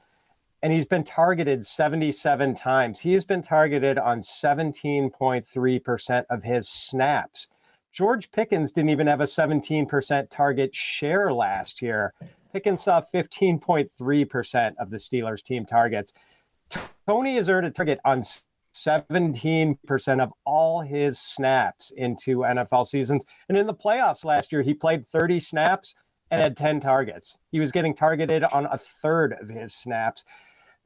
and he's been targeted 77 times. He has been targeted on 17.3% of his snaps. George Pickens didn't even have a 17% target share last year. Pickens saw 15.3% of the Steelers team targets. Toney has earned a target on 17% of all his snaps in 2 NFL seasons. And in the playoffs last year, he played 30 snaps and had 10 targets. He was getting targeted on a third of his snaps.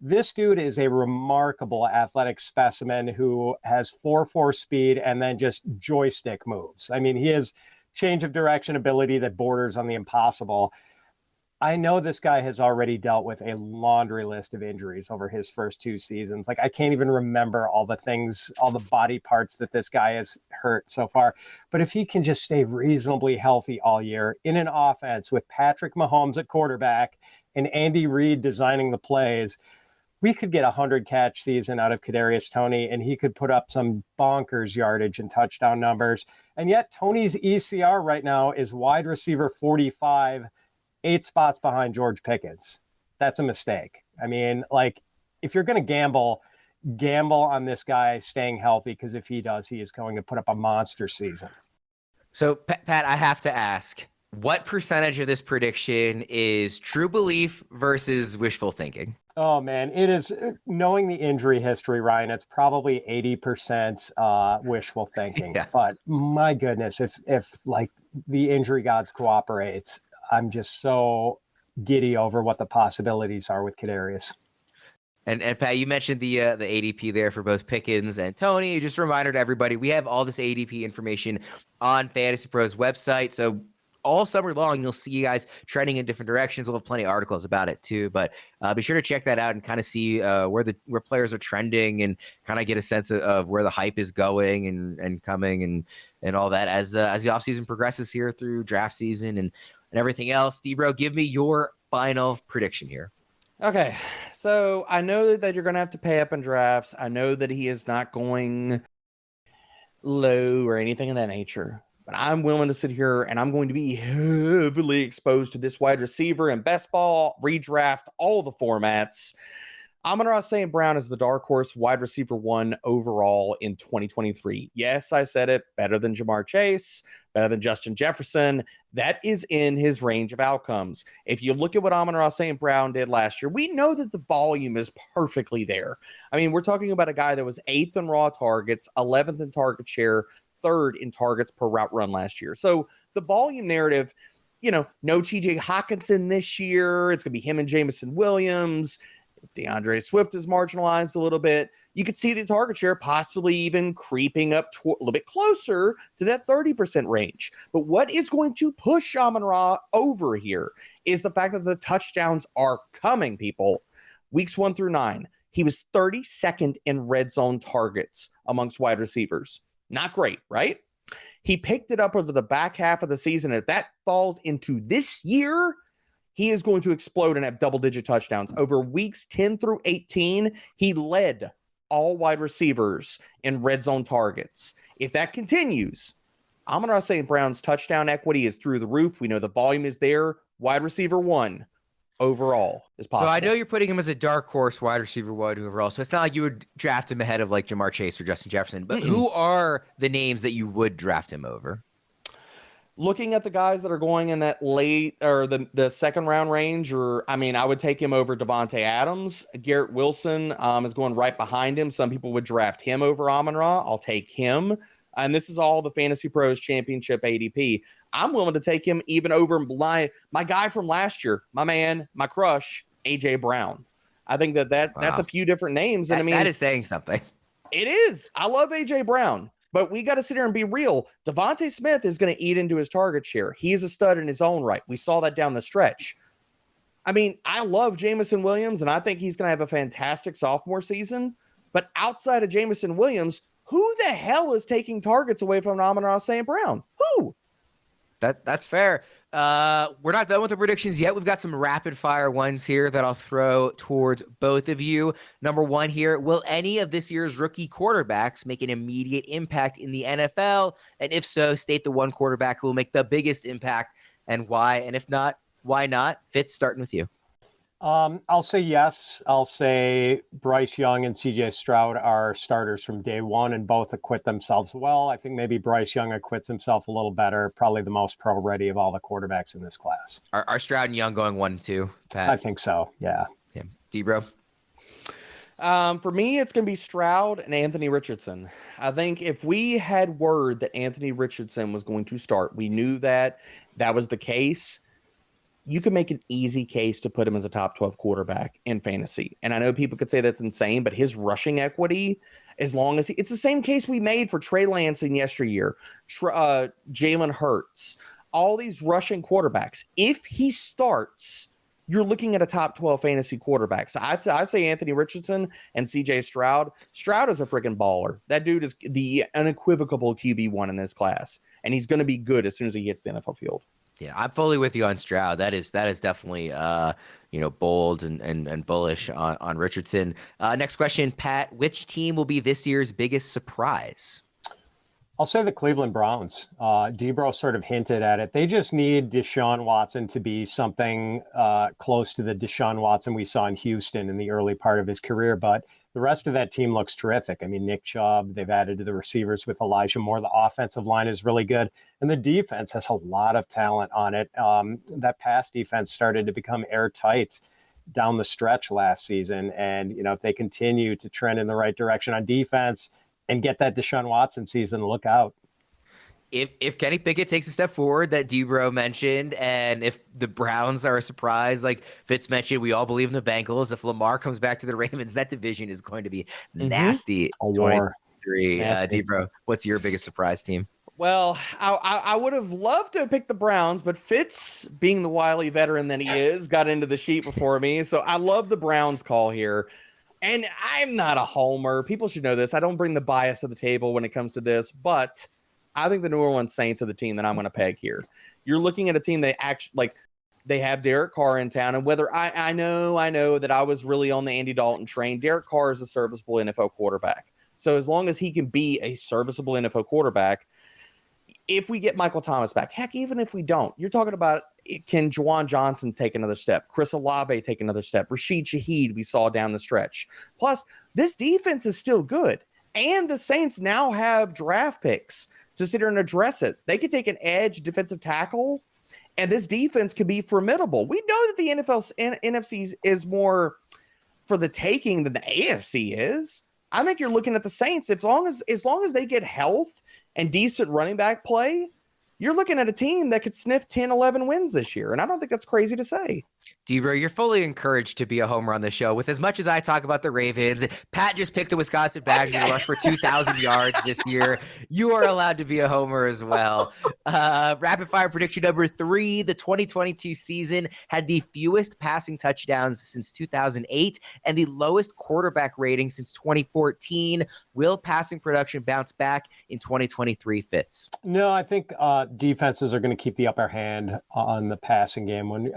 This dude is a remarkable athletic specimen who has 4.4 speed and then just joystick moves. I mean, he has change of direction ability that borders on the impossible. I know this guy has already dealt with a laundry list of injuries over his first 2 seasons. Like, I can't even remember all the things, all the body parts that this guy has hurt so far. But if he can just stay reasonably healthy all year in an offense with Patrick Mahomes at quarterback and Andy Reid designing the plays, we could get a 100-catch season out of Kadarius Toney, and he could put up some bonkers yardage and touchdown numbers. And yet Toney's ECR right now is wide receiver 45, 8 spots behind George Pickens. That's a mistake. I mean, like, if you're going to gamble on this guy staying healthy, because if he does, he is going to put up a monster season. So, Pat, I have to ask, what percentage of this prediction is true belief versus wishful thinking? Oh, man, it is, knowing the injury history, Ryan, it's probably 80% wishful thinking. Yeah. But my goodness, if like the injury gods cooperate, I'm just so giddy over what the possibilities are with Kadarius. And Pat, you mentioned the ADP there for both Pickens and Toney. Just a reminder to everybody, we have all this ADP information on Fantasy Pros website. So all summer long, you'll see you guys trending in different directions. We'll have plenty of articles about it too. But be sure to check that out and kind of see where players are trending and kind of get a sense of where the hype is going and coming and all that as the offseason progresses here through draft season and everything else. DBro, give me your final prediction here. Okay, so I know that you're going to have to pay up in drafts. I know that he is not going low or anything of that nature. But I'm willing to sit here and I'm going to be heavily exposed to this wide receiver in best ball, redraft, all the formats. Amon-Ra St. Brown is the dark horse wide receiver 1 overall in 2023. Yes, I said it. Better than Jamar Chase, better than Justin Jefferson. That is in his range of outcomes. If you look at what Amon-Ra St. Brown did last year, we know that the volume is perfectly there. I mean, we're talking about a guy that was 8th in raw targets, 11th in target share, 3rd in targets per route run last year. So the volume narrative, no TJ Hawkinson this year. It's going to be him and Jameson Williams. If DeAndre Swift is marginalized a little bit, you could see the target share possibly even creeping up a little bit closer to that 30% range. But what is going to push Amon-Ra over here is the fact that the touchdowns are coming, people. Weeks 1 through 9, he was 32nd in red zone targets amongst wide receivers. Not great, right? He picked it up over the back half of the season. If that falls into this year, he is going to explode and have double-digit touchdowns. Over weeks 10 through 18, he led all wide receivers in red zone targets. If that continues, Amon-Ra St. Brown's touchdown equity is through the roof. We know the volume is there. Wide receiver 1. overall is possible. So I know you're putting him as a dark horse wide receiver wide overall. So it's not like you would draft him ahead of like Jamar Chase or Justin Jefferson. But who are the names that you would draft him over? Looking at the guys that are going in that late or the second round range, I would take him over Devontae Adams. Garrett Wilson is going right behind him. Some people would draft him over Amon-Ra. I'll take him. And this is all the Fantasy Pros Championship ADP. I'm willing to take him even over my guy from last year, my man, my crush, A.J. Brown. I think that's a few different names. And that is saying something. It is. I love A.J. Brown. But we got to sit here and be real. Devontae Smith is going to eat into his target share. He's a stud in his own right. We saw that down the stretch. I mean, I love Jameson Williams, and I think he's going to have a fantastic sophomore season. But outside of Jameson Williams, who the hell is taking targets away from Amon-Ra St. Brown? Who? That's fair. We're not done with the predictions yet. We've got some rapid fire ones here that I'll throw towards both of you. Number one here, will any of this year's rookie quarterbacks make an immediate impact in the NFL? And if so, state the one quarterback who will make the biggest impact and why. And if not, why not? Fitz, starting with you. I'll say yes. I'll say Bryce Young and CJ Stroud are starters from day one, and both acquit themselves well. I think maybe Bryce Young acquits himself a little better, probably the most pro-ready of all the quarterbacks in this class. Are Stroud and Young going 1 and 2, Pat? I think so, yeah. DBro? For me, it's going to be Stroud and Anthony Richardson. I think if we had word that Anthony Richardson was going to start, we knew that was the case. You can make an easy case to put him as a top 12 quarterback in fantasy. And I know people could say that's insane, but his rushing equity, as long as it's the same case we made for Trey Lance in yesteryear, Jalen Hurts, all these rushing quarterbacks. If he starts, you're looking at a top 12 fantasy quarterback. So I say Anthony Richardson and CJ Stroud. Stroud is a freaking baller. That dude is the unequivocal QB1 in this class. And he's going to be good as soon as he hits the NFL field. Yeah, I'm fully with you on Stroud. That is definitely bold and bullish on Richardson. Next question, Pat. Which team will be this year's biggest surprise? I'll say the Cleveland Browns. DBro sort of hinted at it. They just need Deshaun Watson to be something close to the Deshaun Watson we saw in Houston in the early part of his career. But the rest of that team looks terrific. I mean, Nick Chubb, they've added to the receivers with Elijah Moore. The offensive line is really good. And the defense has a lot of talent on it. That pass defense started to become airtight down the stretch last season. And, if they continue to trend in the right direction on defense and get that Deshaun Watson season, look out. If Kenny-Pickett takes a step forward that DBro mentioned, and if the Browns are a surprise, like Fitz mentioned, we all believe in the Bengals. If Lamar comes back to the Ravens, that division is going to be nasty. A war. DBro, what's your biggest surprise team? Well, I would have loved to have picked the Browns, but Fitz, being the wily veteran that he is, got into the sheet before me. So I love the Browns call here. And I'm not a homer. People should know this. I don't bring the bias to the table when it comes to this, but I think the New Orleans Saints are the team that I'm going to peg here. You're looking at a team they have Derek Carr in town, and whether I know that I was really on the Andy Dalton train. Derek Carr is a serviceable NFL quarterback. So as long as he can be a serviceable NFL quarterback, if we get Michael Thomas back, heck, even if we don't, you're talking about, can Juwan Johnson take another step? Chris Olave take another step? Rashid Shaheed we saw down the stretch. Plus, this defense is still good. And the Saints now have draft picks to sit here and address it. They could take an edge defensive tackle, and this defense could be formidable. We know that the NFC is more for the taking than the AFC is. I think you're looking at the Saints. As long as they get health and decent running back play, you're looking at a team that could sniff 10, 11 wins this year. And I don't think that's crazy to say. DBro, you're fully encouraged to be a homer on the show. With as much as I talk about the Ravens, Pat just picked a Wisconsin Badger to rush for 2,000 yards this year. You are allowed to be a homer as well. Rapid fire prediction number 3. The 2022 season had the fewest passing touchdowns since 2008 and the lowest quarterback rating since 2014. Will passing production bounce back in 2023, Fitz? No, I think defenses are going to keep the upper hand on the passing game.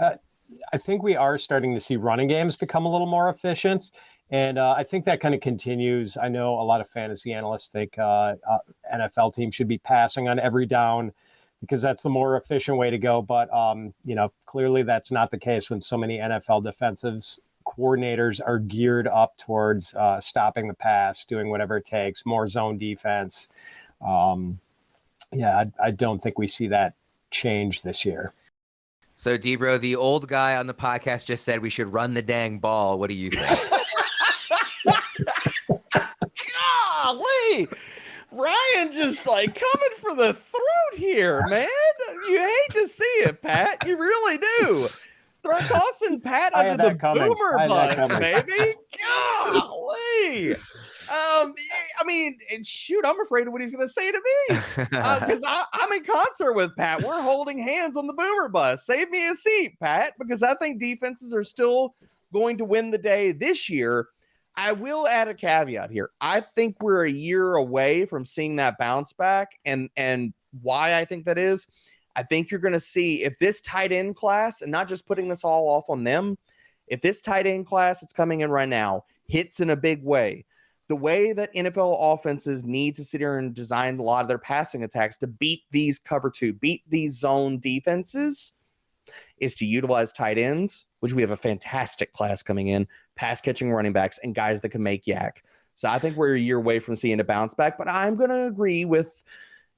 I think we are starting to see running games become a little more efficient. And I think that kind of continues. I know a lot of fantasy analysts think NFL teams should be passing on every down. because that's the more efficient way to go. But, clearly that's not the case when so many NFL defensive coordinators are geared up towards stopping the pass, doing whatever it takes, more zone defense. I don't think we see that change this year. So, DBro, the old guy on the podcast just said we should run the dang ball. What do you think? Golly, Ryan just like coming for the throat here, man. You hate to see it, Pat. You really do. Tossing Pat under the boomer bus, baby. Golly. Shoot, I'm afraid of what he's going to say to me because I'm in concert with Pat. We're holding hands on the boomer bus. Save me a seat, Pat, because I think defenses are still going to win the day this year. I will add a caveat here. I think we're a year away from seeing that bounce back, and why I think that is, I think you're going to see if this tight end class, and not just putting this all off on them, if this tight end class that's coming in right now hits in a big way, the way that NFL offenses need to sit here and design a lot of their passing attacks to beat these cover two, beat these zone defenses, is to utilize tight ends, which we have a fantastic class coming in, pass catching running backs, and guys that can make yak. So I think we're a year away from seeing a bounce back, but I'm going to agree with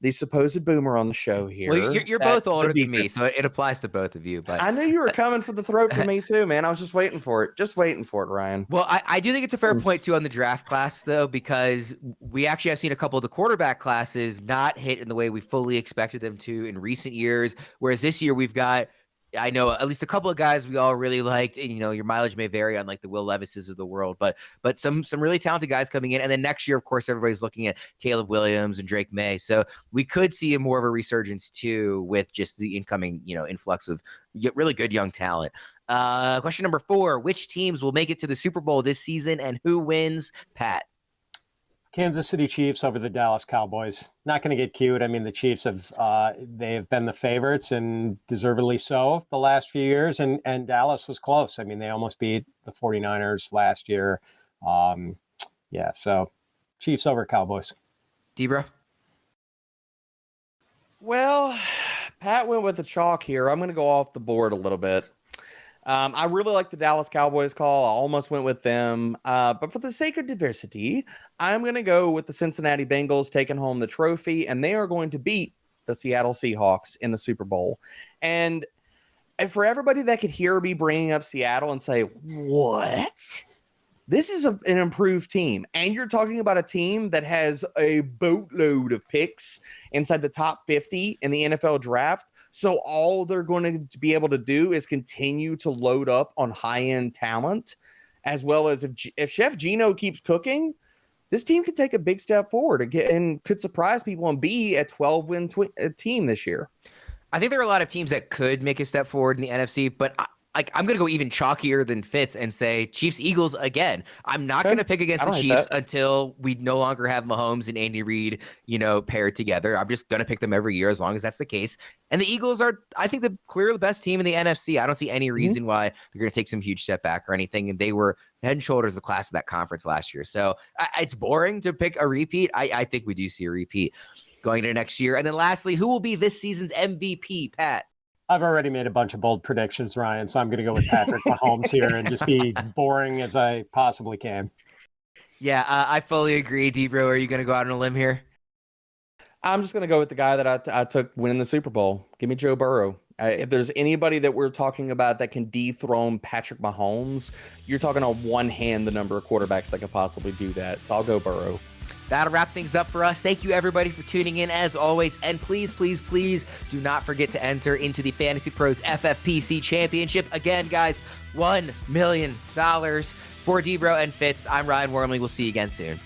the supposed boomer on the show here. Well, you're both older than me, so it applies to both of you. But I knew you were coming for the throat for me too, man. I was just waiting for it. Ryan. Well, I do think it's a fair point too on the draft class, though, because we actually have seen a couple of the quarterback classes not hit in the way we fully expected them to in recent years. Whereas this year we've got, I know at least a couple of guys we all really liked, and your mileage may vary on like the Will Levises of the world, but some really talented guys coming in. And then next year, of course, everybody's looking at Caleb Williams and Drake May. So we could see more of a resurgence too with just the incoming, influx of really good young talent. Question number 4, which teams will make it to the Super Bowl this season and who wins? Pat. Kansas City Chiefs over the Dallas Cowboys. Not going to get cute. I mean, the Chiefs have been the favorites, and deservedly so, the last few years. And Dallas was close. I mean, they almost beat the 49ers last year. So Chiefs over Cowboys. DBro? Well, Pat went with the chalk here. I'm going to go off the board a little bit. I really like the Dallas Cowboys call. I almost went with them. But for the sake of diversity, I'm going to go with the Cincinnati Bengals taking home the trophy, and they are going to beat the Seattle Seahawks in the Super Bowl. And for everybody that could hear me bringing up Seattle and say, what? This is an improved team. And you're talking about a team that has a boatload of picks inside the top 50 in the NFL draft. So all they're going to be able to do is continue to load up on high-end talent, as well as if Chef Gino keeps cooking, this team could take a big step forward and could surprise people and be a 12-win team this year. I think there are a lot of teams that could make a step forward in the NFC, but I'm going to go even chalkier than Fitz and say Chiefs-Eagles again. I'm not going to pick against the Chiefs until we no longer have Mahomes and Andy Reid, paired together. I'm just going to pick them every year as long as that's the case. And the Eagles are, I think, the clearly the best team in the NFC. I don't see any reason why they're going to take some huge step back or anything. And they were head and shoulders the class of that conference last year. So it's boring to pick a repeat. I think we do see a repeat going into next year. And then lastly, who will be this season's MVP, Pat? I've already made a bunch of bold predictions, Ryan, so I'm going to go with Patrick Mahomes here and just be boring as I possibly can. Yeah, I fully agree. DBro, are you going to go out on a limb here? I'm just going to go with the guy that I took winning the Super Bowl. Give me Joe Burrow. If there's anybody that we're talking about that can dethrone Patrick Mahomes, you're talking on one hand the number of quarterbacks that could possibly do that. So I'll go Burrow. That'll wrap things up for us. Thank you, everybody, for tuning in, as always. And please, please, please do not forget to enter into the Fantasy Pros FFPC Championship. Again, guys, $1 million for DBro and Fitz. I'm Ryan Wormley. We'll see you again soon.